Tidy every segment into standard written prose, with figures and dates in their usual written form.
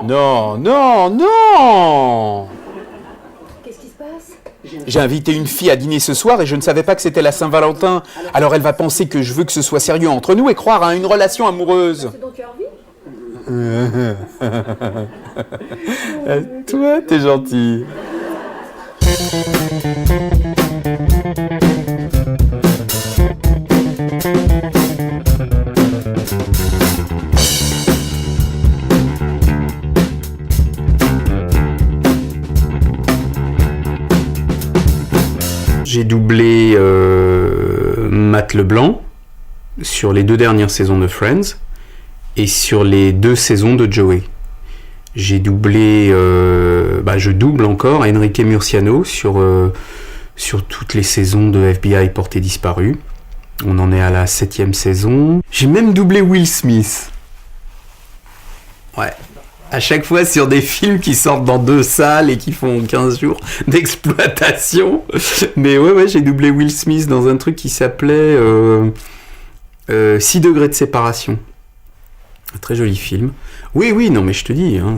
Non, non, non! Qu'est-ce qui se passe? J'ai invité une fille à dîner ce soir et je ne savais pas que c'était la Saint-Valentin. Alors elle va penser que je veux que ce soit sérieux entre nous et croire à une relation amoureuse. C'est dont tu as envie? Toi, t'es gentil. J'ai doublé Matt LeBlanc sur les 2 dernières saisons de Friends et sur les 2 saisons de Joey. J'ai doublé, je double encore Enrique Murciano sur toutes les saisons de FBI Porté Disparu. On en est à la 7e saison. J'ai même doublé Will Smith. Ouais. À chaque fois sur des films qui sortent dans 2 salles et qui font 15 jours d'exploitation. Mais ouais, j'ai doublé Will Smith dans un truc qui s'appelait 6 degrés de séparation. Un très joli film. Oui, non mais je te dis, hein,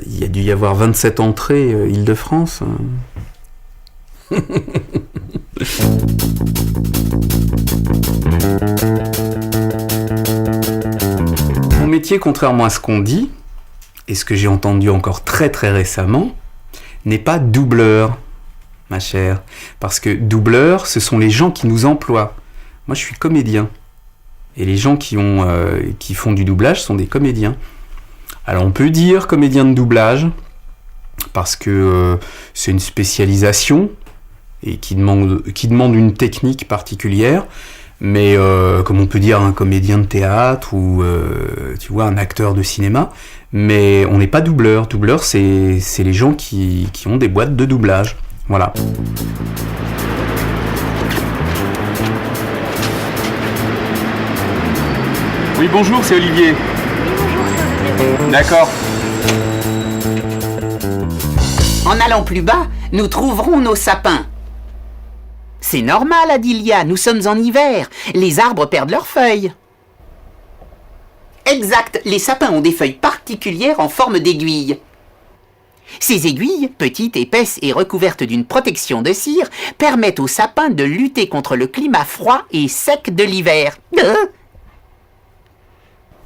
il y a dû y avoir 27 entrées Île-de-France. Hein. Mon métier, contrairement à ce qu'on dit, et ce que j'ai entendu encore très très récemment, n'est pas doubleur, ma chère. Parce que doubleur, ce sont les gens qui nous emploient. Moi, je suis comédien. Et les gens qui font du doublage sont des comédiens. Alors on peut dire comédien de doublage, parce que c'est une spécialisation, et qui demande une technique particulière, mais comme on peut dire un comédien de théâtre, ou tu vois, un acteur de cinéma, mais on n'est pas doubleur. Doubleur, c'est les gens qui ont des boîtes de doublage. Voilà. Oui, bonjour, c'est Olivier. Oui, bonjour, c'est Olivier. D'accord. En allant plus bas, nous trouverons nos sapins. C'est normal, Adilia, nous sommes en hiver. Les arbres perdent leurs feuilles. Exact, les sapins ont des feuilles particulières en forme d'aiguille. Ces aiguilles, petites, épaisses et recouvertes d'une protection de cire, permettent aux sapins de lutter contre le climat froid et sec de l'hiver.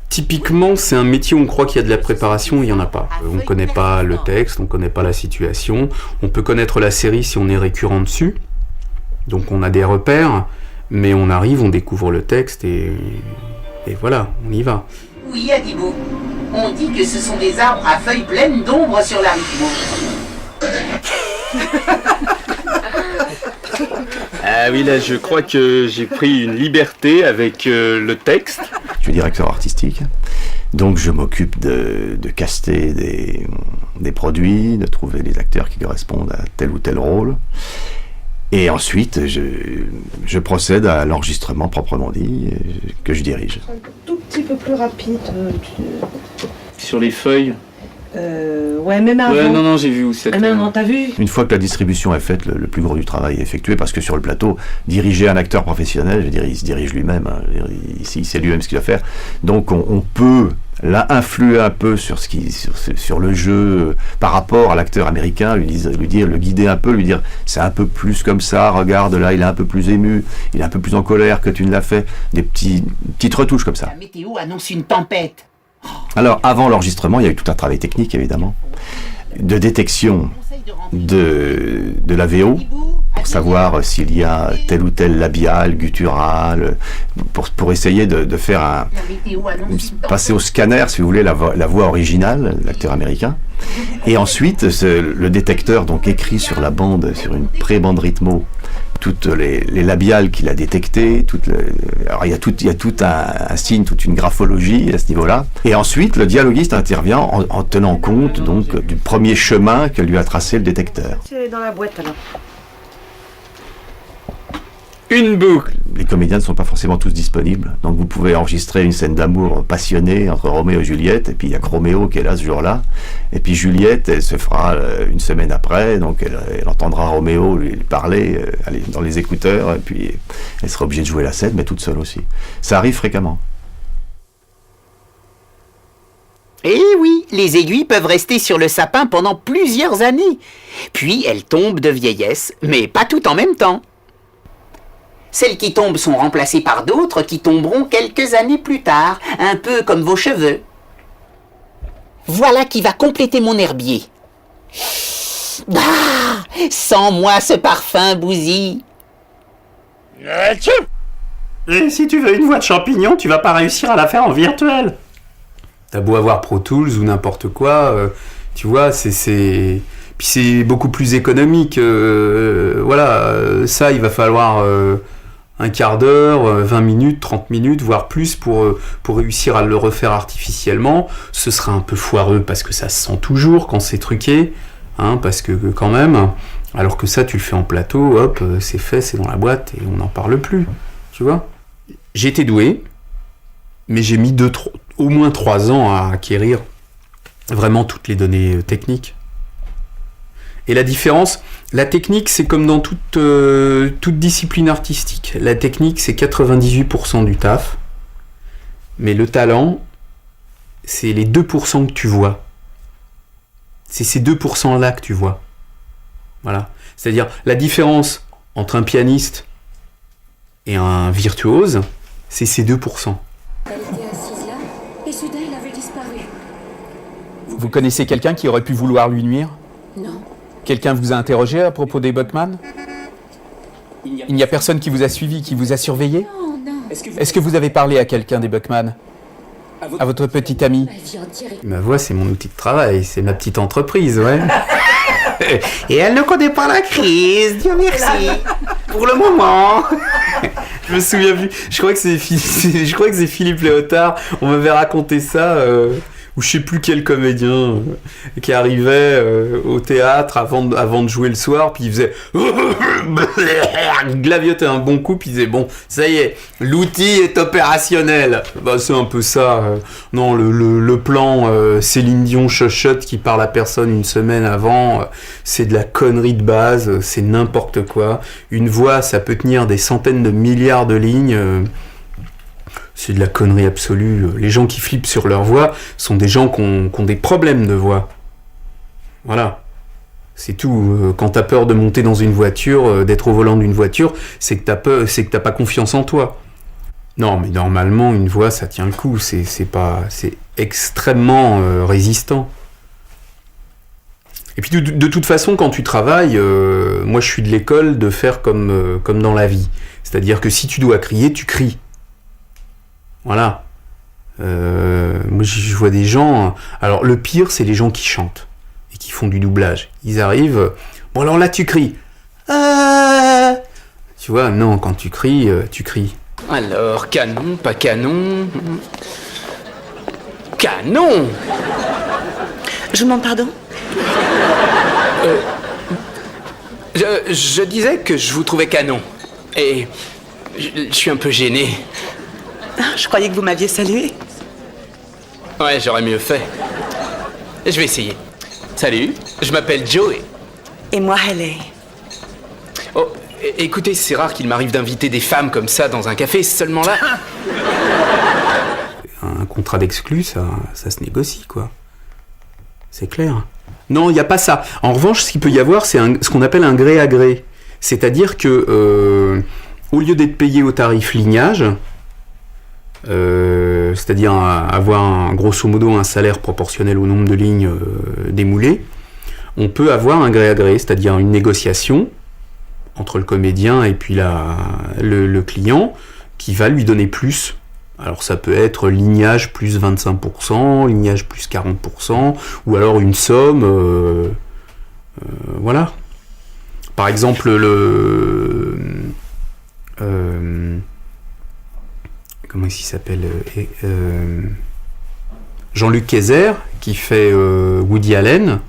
Typiquement, c'est un métier où on croit qu'il y a de la préparation, il n'y en a pas. On ne connaît pas le texte, on ne connaît pas la situation. On peut connaître la série si on est récurrent dessus. Donc on a des repères, mais on arrive, on découvre le texte et voilà, on y va. Oui, Adibou. On dit que ce sont des arbres à feuilles pleines d'ombre sur la rive gauche. Ah oui, là, je crois que j'ai pris une liberté avec le texte. Je suis directeur artistique, donc je m'occupe de caster des produits, de trouver les acteurs qui correspondent à tel ou tel rôle. Et ensuite, je procède à l'enregistrement proprement dit, que je dirige. Un tout petit peu plus rapide. Sur les feuilles. Ouais, même avant. Ouais, non, j'ai vu où c'est. Même avant, t'as vu? Une fois que la distribution est faite, le plus gros du travail est effectué, parce que sur le plateau, diriger un acteur professionnel, je veux dire, il se dirige lui-même, hein, il sait lui-même ce qu'il va faire. Donc on peut là influer un peu sur le jeu par rapport à l'acteur américain, le guider un peu, lui dire c'est un peu plus comme ça, regarde là, il est un peu plus ému, il est un peu plus en colère que tu ne l'as fait, des petites retouches comme ça. La météo annonce une tempête. Alors avant l'enregistrement, il y a eu tout un travail technique évidemment, de détection de la VO, pour savoir s'il y a tel ou tel labial, guttural, pour essayer de faire passer au scanner, si vous voulez, la voix originale, l'acteur américain. Et ensuite, le détecteur donc écrit sur la bande, sur une pré-bande rythmo, toutes les labiales qu'il a détectées, alors il y a tout un signe, toute une graphologie à ce niveau-là. Et ensuite, le dialoguiste intervient en tenant compte donc du premier chemin que lui a tracé le détecteur. C'est dans la boîte alors. Une boucle. Les comédiens ne sont pas forcément tous disponibles, donc vous pouvez enregistrer une scène d'amour passionnée entre Roméo et Juliette, et puis il y a que Roméo qui est là ce jour-là, et puis Juliette, elle se fera une semaine après, donc elle entendra Roméo lui parler dans les écouteurs, et puis elle sera obligée de jouer la scène, mais toute seule aussi. Ça arrive fréquemment. les aiguilles peuvent rester sur le sapin pendant plusieurs années. Puis elles tombent de vieillesse, mais pas toutes en même temps. Celles qui tombent sont remplacées par d'autres qui tomberont quelques années plus tard, un peu comme vos cheveux. Voilà qui va compléter mon herbier. Ah, sens-moi ce parfum, Bouzy. Et si tu veux une voix de champignon, tu vas pas réussir à la faire en virtuel. T'as beau avoir Pro Tools ou n'importe quoi, tu vois, puis c'est beaucoup plus économique. Ça, il va falloir un quart d'heure, 20 minutes, 30 minutes, voire plus pour réussir à le refaire artificiellement. Ce sera un peu foireux parce que ça se sent toujours quand c'est truqué, parce que quand même, alors que ça, tu le fais en plateau, hop, c'est fait, c'est dans la boîte et on n'en parle plus, tu vois. J'ai été doué, mais j'ai mis au moins 3 ans à acquérir vraiment toutes les données techniques. Et la différence, la technique, c'est comme dans toute discipline artistique. La technique, c'est 98% du taf, mais le talent, c'est les 2% que tu vois. C'est ces 2%-là que tu vois. Voilà. C'est-à-dire, la différence entre un pianiste et un virtuose, c'est ces 2%. Elle était assise là, et soudain elle avait disparu. Vous connaissez quelqu'un qui aurait pu vouloir lui nuire ? Non. Quelqu'un vous a interrogé à propos des Buckman ? Il n'y a personne qui vous a suivi, qui vous a surveillé ? Non, non. Est-ce que vous avez parlé à quelqu'un des Buckman ? À votre petite amie ? Ma vie entière est... Ma voix, c'est mon outil de travail, c'est ma petite entreprise, ouais. Et elle ne connaît pas la crise, Dieu merci. Pour le moment. Je me souviens plus. Je crois que c'est Philippe Léotard. On m'avait raconté ça, ou je sais plus quel comédien qui arrivait au théâtre avant de jouer le soir, puis il faisait glaviotait un bon coup, puis il disait bon, ça y est, l'outil est opérationnel. Bah c'est un peu ça. Non, le plan Céline Dion chuchote qui parle à personne une semaine avant, c'est de la connerie de base, c'est n'importe quoi. Une voix, ça peut tenir des centaines de milliards de lignes. C'est de la connerie absolue. Les gens qui flippent sur leur voix sont des gens qui ont des problèmes de voix. Voilà. C'est tout. Quand t'as peur de monter dans une voiture, d'être au volant d'une voiture, c'est que t'as pas confiance en toi. Non, mais normalement, une voix, ça tient le coup. C'est extrêmement résistant. Et puis de toute façon, quand tu travailles, moi je suis de l'école de faire comme dans la vie. C'est-à-dire que si tu dois crier, tu cries. Voilà. Moi je vois des gens... Alors le pire, c'est les gens qui chantent et qui font du doublage. Ils arrivent... Bon alors là tu cries. Tu vois, non, quand tu cries, tu cries. Alors, canon, pas canon... Canon! Je vous demande pardon? Je disais que je vous trouvais canon. Et je suis un peu gêné. Je croyais que vous m'aviez salué. Ouais, j'aurais mieux fait. Je vais essayer. Salut, je m'appelle Joey. Et moi, Haley. Oh, écoutez, c'est rare qu'il m'arrive d'inviter des femmes comme ça dans un café, seulement là... Un contrat d'exclus, ça se négocie, quoi. C'est clair. Non, il n'y a pas ça. En revanche, ce qu'il peut y avoir, c'est ce qu'on appelle un gré à gré. C'est-à-dire que, au lieu d'être payé au tarif lignage, c'est-à-dire avoir grosso modo un salaire proportionnel au nombre de lignes démoulées, on peut avoir un gré à gré, c'est-à-dire une négociation entre le comédien et puis le client qui va lui donner plus. Alors ça peut être lignage plus 25%, lignage plus 40%, ou alors une somme, voilà. Par exemple, comment il s'appelle, Jean-Luc Kayser, qui fait Woody Allen,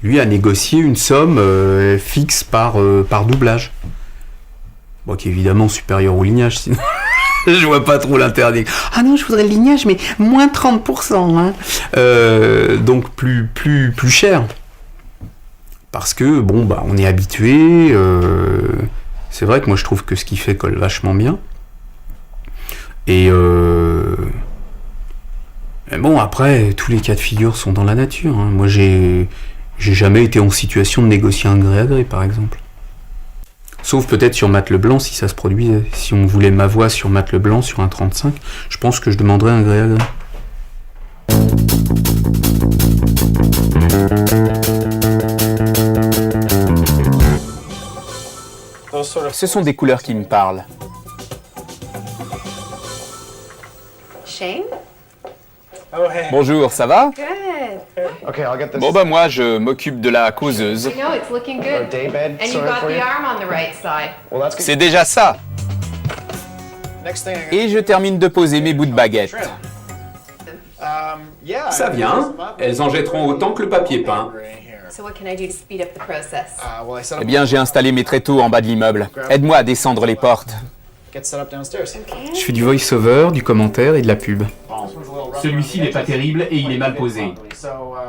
lui a négocié une somme fixe par doublage. Bon, qui est évidemment supérieure au lignage, sinon... Je vois pas trop l'intérêt. Ah non, je voudrais le lignage, mais moins 30%. Hein. Donc plus cher. Parce que, bon, bah, on est habitué. C'est vrai que moi, je trouve que ce qu'il fait colle vachement bien. Et Mais bon, après, tous les cas de figure sont dans la nature. Hein. Moi, j'ai jamais été en situation de négocier un gré à gré, par exemple. Sauf peut-être sur Matt Leblanc, si ça se produisait. Si on voulait ma voix sur Matt Leblanc, sur un 35, je pense que je demanderais un gré à gré. Ce sont des couleurs qui me parlent. Shane? Bonjour, ça va? Good. Bon bah moi je m'occupe de la causeuse. You know, it's looking good. And you got the arm on the right side. C'est déjà ça. Et je termine de poser mes bouts de baguette. Ça vient, elles en jetteront autant que le papier peint. So what can I do to speed up the process? Eh bien j'ai installé mes tréteaux en bas de l'immeuble. Aide-moi à descendre les portes. Je fais du voice-over, du commentaire et de la pub. Celui-ci n'est pas terrible et il est mal posé.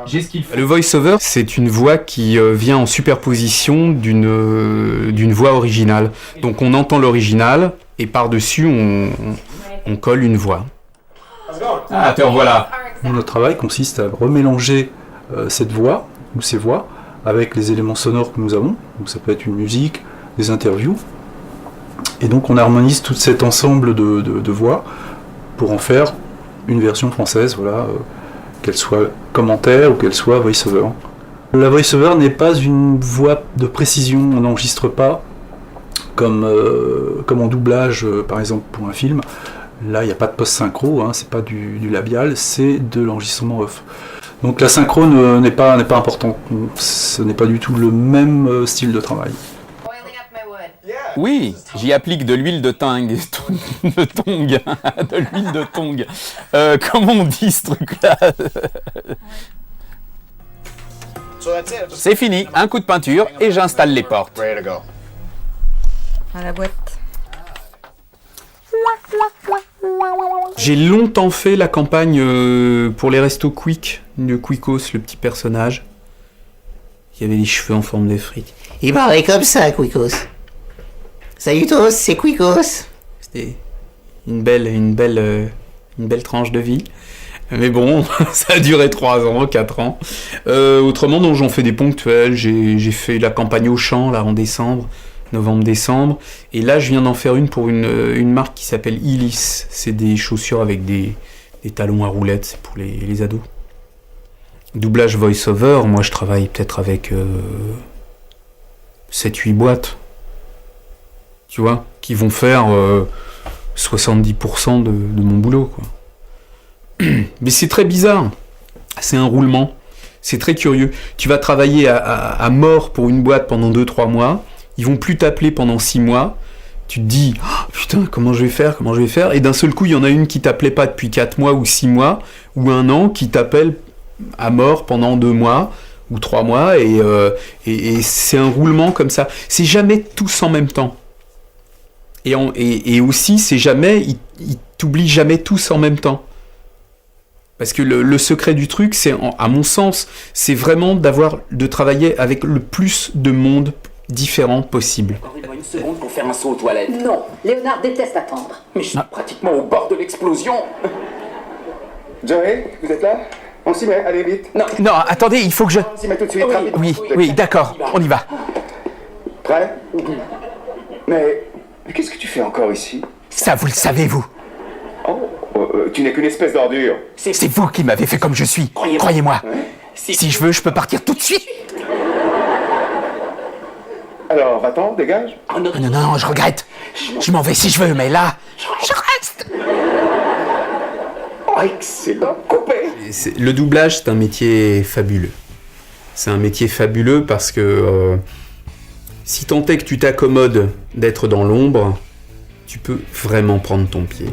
J'ai ce qu'il faut. Le voice-over, c'est une voix qui vient en superposition d'une voix originale. Donc on entend l'original et par-dessus on colle une voix. Ah, te revoilà. Notre travail consiste à remélanger cette voix ou ces voix avec les éléments sonores que nous avons. Donc ça peut être une musique, des interviews. Et donc on harmonise tout cet ensemble de voix pour en faire une version française, voilà, qu'elle soit commentaire ou qu'elle soit voice-over. La voice-over n'est pas une voix de précision, on n'enregistre pas comme en doublage, par exemple pour un film. Là, il n'y a pas de post-synchro, hein, c'est pas du labial, c'est de l'enregistrement off. Donc la synchro n'est pas importante, ce n'est pas du tout le même style de travail. Boiling up my wood. Oui, j'y applique de l'huile de tongue. De l'huile de tongue. Comment on dit ce truc-là? C'est fini, un coup de peinture et j'installe les portes. À la boîte. J'ai longtemps fait la campagne pour les restos Quick, de Quickos, le petit personnage. Il y avait les cheveux en forme de frites. Il parlait comme ça, Quickos. Salut tous, c'est Quickos. C'était une belle tranche de vie. Mais bon, ça a duré 3 ans, 4 ans. Autrement, donc, j'en fais des ponctuels. J'ai fait la campagne au champ, là, en décembre, novembre-décembre. Et là, je viens d'en faire une pour une marque qui s'appelle Illis. C'est des chaussures avec des talons à roulettes, c'est pour les ados. Doublage voice-over, moi, je travaille peut-être avec 7-8 boîtes. Tu vois, qui vont faire 70% de mon boulot, quoi. Mais c'est très bizarre. C'est un roulement. C'est très curieux. Tu vas travailler à mort pour une boîte pendant 2-3 mois. Ils vont plus t'appeler pendant 6 mois. Tu te dis, oh, putain, comment je vais faire? Et d'un seul coup, il y en a une qui t'appelait pas depuis 4 mois ou 6 mois ou 1 an, qui t'appelle à mort pendant 2 mois ou 3 mois. Et c'est un roulement comme ça. C'est jamais tous en même temps. Et aussi, c'est jamais, ils t'oublient jamais tous en même temps. Parce que le secret du truc, c'est, à mon sens, c'est vraiment de travailler avec le plus de monde différent possible. Accordez-moi une seconde pour faire un saut aux toilettes. Non, Léonard déteste attendre. Mais je suis pratiquement au bord de l'explosion. Joey, vous êtes là? On s'y met, allez vite. Non, attendez, il faut que je... On s'y met tout de suite, rapide. Oui, d'accord, on y va. Prêt? Mais qu'est-ce que tu fais encore ici? Ça, vous le savez, vous. Oh, tu n'es qu'une espèce d'ordure. C'est vous qui m'avez fait comme je suis. Croyez-moi. Si je veux, je peux partir tout de suite. Alors, va-t'en, dégage. Non, je regrette. Je m'en vais si je veux, mais là, je reste. Oh, excellent, coupé. Le doublage, c'est un métier fabuleux. C'est un métier fabuleux parce que si tant est que tu t'accommodes d'être dans l'ombre, tu peux vraiment prendre ton pied.